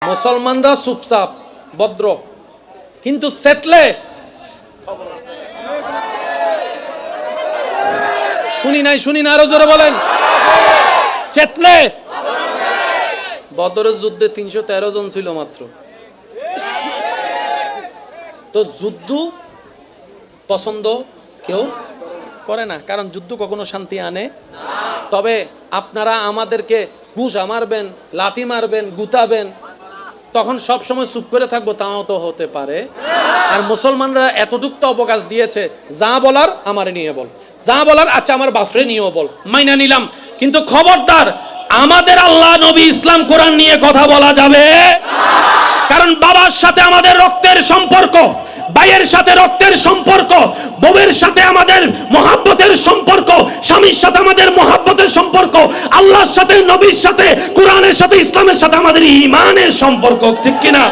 মুসলমানরা চুপচাপ ভদ্র, কিন্তু সেটলে শুনি নাই আরো জোরে বলেন, সেটলে বদরের যুদ্ধে 313 জন ছিল মাত্র। তো যুদ্ধ পছন্দ কেউ করে না, কারণ যুদ্ধ কখনো শান্তি আনে। তবে আপনারা আমাদেরকে ঘুষা মারবেন, লাথি মারবেন, গুতাবেন, তখন সব সময় চুপ করে থাকবো, তাও তো হতে পারে। আর মুসলমানরা এতটুকু তো অবকাশ দিয়েছে, যা বলার আমারে নিয়ে বল, যা বলার আচ্ছা আমার বাফরে নিয়েও বল, মাইনা নিলাম, কিন্তু খবরদার আমাদের আল্লাহ নবী ইসলাম কোরআন নিয়ে কথা বলা যাবে। কারণ বাবার সাথে আমাদের রক্তের সম্পর্ক, ভাইয়ের সাথে রক্তের সম্পর্ক, বউয়ের সাথে আমাদের মহাব্বতের সম্পর্ক, স্বামীর সাথে আমাদের মহাব্বতের সম্পর্ক, আল্লাহর সাথে, নবীর সাথে, কোরআনের সাথে, ইসলামের সাথে আমাদের ঈমানের সম্পর্ক, ঠিক কিনা?